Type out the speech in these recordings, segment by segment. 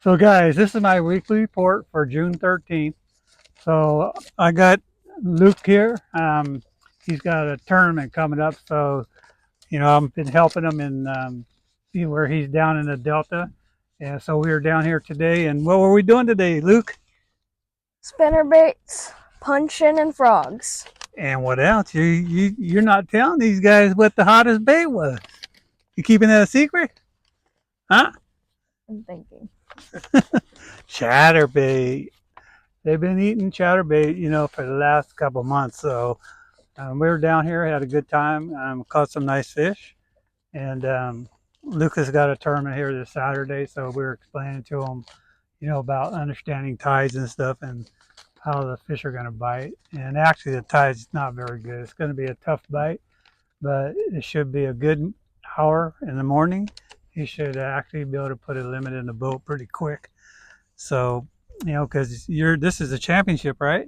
So guys, this is my weekly report for June 13th. So I got Luke here. He's got a tournament coming up. So, I've been helping him in where he's down in the Delta. And so we were down here today. And what were we doing today, Luke? Spinner baits, punching, and frogs. And what else? You're not telling these guys what the hottest bait was. You keeping that a secret? Huh? I'm thinking. Chatterbait. They've been eating chatterbait, for the last couple of months. So we were down here, had a good time, caught some nice fish, and Lucas got a tournament here this Saturday, so we were explaining to him, about understanding tides and stuff and how the fish are going to bite. And actually, the tide's not very good. It's going to be a tough bite, but it should be a good hour in the morning. He should actually be able to put a limit in the boat pretty quick. So, because this is a championship, right?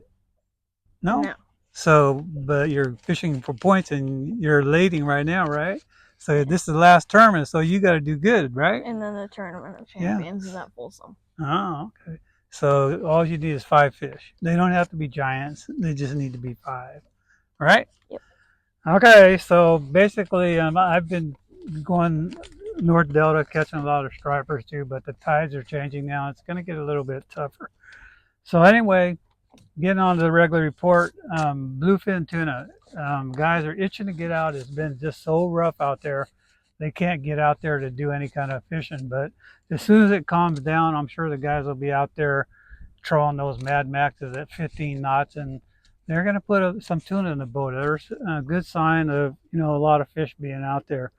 No. No. So, but you're fishing for points and you're lading right now, right? So this is the last tournament, so you got to do good, right? And then the Tournament of Champions is at Folsom. Oh, okay. So all you need is 5 fish. They don't have to be giants. They just need to be 5, right? Yep. Okay. So basically, I've been going North Delta catching a lot of stripers too, but the tides are changing now. It's going to get a little bit tougher. So anyway, getting on to the regular report, bluefin tuna. Guys are itching to get out. It's been just so rough out there. They can't get out there to do any kind of fishing. But as soon as it calms down, I'm sure the guys will be out there trolling those Mad Maxes at 15 knots, and they're going to put some tuna in the boat. There's a good sign of a lot of fish being out there.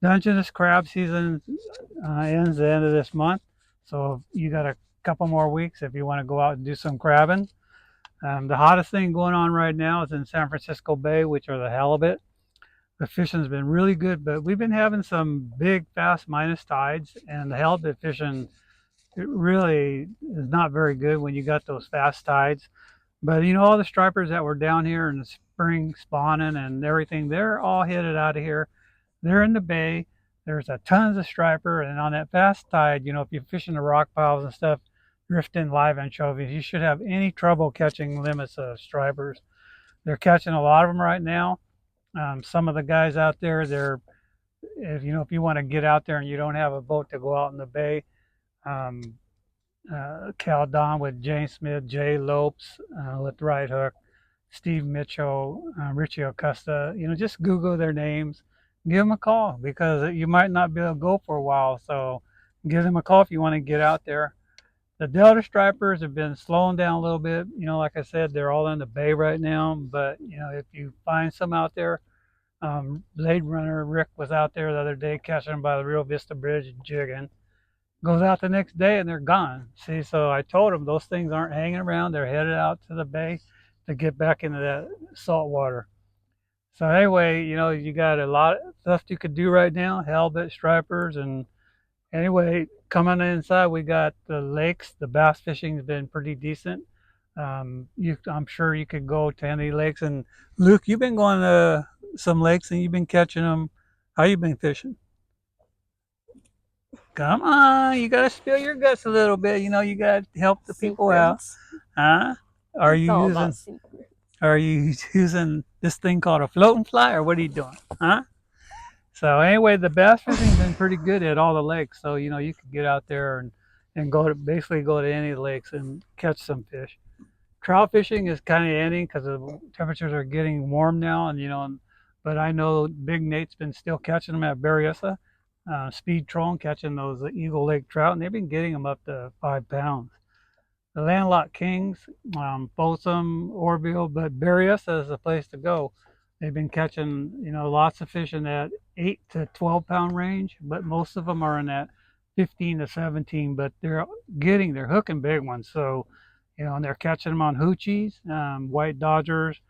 Dungeness crab season ends the end of this month, so you got a couple more weeks if you want to go out and do some crabbing. The hottest thing going on right now is in San Francisco Bay, which are the halibut. The fishing's been really good, but we've been having some big, fast minus tides, and the halibut fishing it really is not very good when you got those fast tides. But all the stripers that were down here in the spring spawning and everything, they're all headed out of here. They're in the bay. There's a tons of striper, and on that fast tide, if you're fishing the rock piles and stuff, drifting live anchovies, you should have any trouble catching limits of stripers. They're catching a lot of them right now. Some of the guys out there, if you want to get out there and you don't have a boat to go out in the bay, um, Cal Don with Jane Smith, Jay Lopes with Right Hook, Steve Mitchell, Richie Acosta. Just Google their names, give them a call because you might not be able to go for a while. So give them a call if you want to get out there. The Delta stripers have been slowing down a little bit. Like I said, they're all in the bay right now. But if you find some out there, Blade Runner Rick was out there the other day catching them by the Rio Vista Bridge jigging. Goes out the next day and they're gone. See, so I told them those things aren't hanging around. They're headed out to the bay to get back into that salt water. So anyway, you got a lot of stuff you could do right now, halibut, stripers, and anyway, coming inside, we got the lakes. The bass fishing has been pretty decent. I'm sure you could go to any lakes. And Luke, you've been going to some lakes and you've been catching them. How you been fishing? Come on, you gotta spill your guts a little bit. You gotta help the people out, huh? Are It's you all using about secrets. Are you using this thing called a floating fly, or what are you doing, huh? So anyway, the bass fishing's been pretty good at all the lakes. So you could get out there and go to any lakes and catch some fish. Trout fishing is kind of ending because the temperatures are getting warm now, and but I know Big Nate's been still catching them at Berryessa, speed trolling, catching those Eagle Lake trout, and they've been getting them up to 5 pounds. The landlocked kings, Folsom, Orville, but Berryessa is the place to go. They've been catching, lots of fish in that 8 to 12 pound range, but most of them are in that 15 to 17. But they're hooking big ones. So, and they're catching them on hoochies, white dodgers.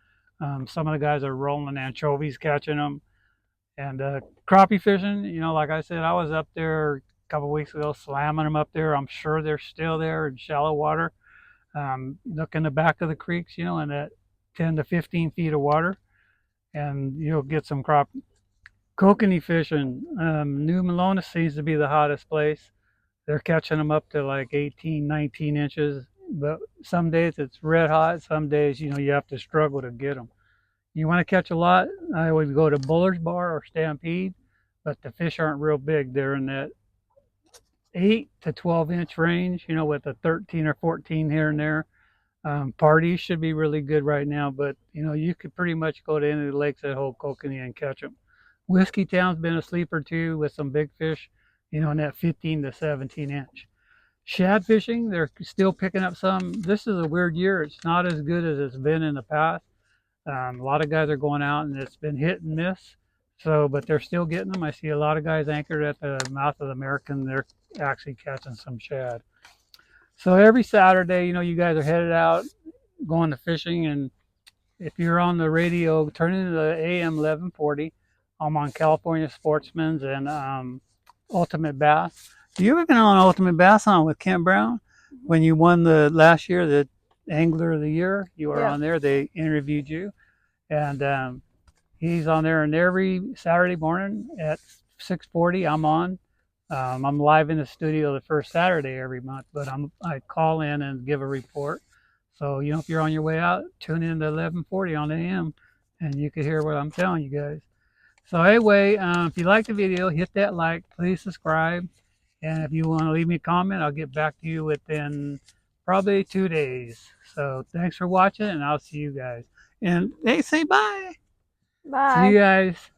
Some of the guys are rolling anchovies, catching them, and crappie fishing. Like I said, I was up there a couple of weeks ago slamming them up there. I'm sure they're still there in shallow water. Look in the back of the creeks, in that 10 to 15 feet of water, and you'll get some crappie. Kokanee fishing. New Malona seems to be the hottest place. They're catching them up to like 18, 19 inches. But some days it's red hot. Some days, you have to struggle to get them. You want to catch a lot, I always go to Buller's Bar or Stampede, but the fish aren't real big. They're in that 8 to 12-inch range, with a 13 or 14 here and there. Parties should be really good right now, but you could pretty much go to any of the lakes that hold kokanee and catch them. Whiskey Town's been a sleeper too with some big fish, in that 15 to 17 inch. Shad fishing, they're still picking up some. This is a weird year. It's not as good as it's been in the past. A lot of guys are going out and it's been hit and miss. So, but they're still getting them. I see a lot of guys anchored at the mouth of the American. They're actually catching some shad. So every Saturday, you guys are headed out, going to fishing. And if you're on the radio, turn into the AM 1140. I'm on California Sportsman's and Ultimate Bass. You ever been on Ultimate Bass on with Kent Brown when you won the last year, the Angler of the Year? You were on there. They interviewed you, and he's on there. And every Saturday morning at 6:40, I'm on. I'm live in the studio the first Saturday every month, but I call in and give a report. So if you're on your way out, tune in to 1140 on AM, and you can hear what I'm telling you guys. So anyway, if you like the video, hit that like, please subscribe. And if you want to leave me a comment, I'll get back to you within probably 2 days. So thanks for watching, and I'll see you guys. And hey, say bye. Bye. See you guys.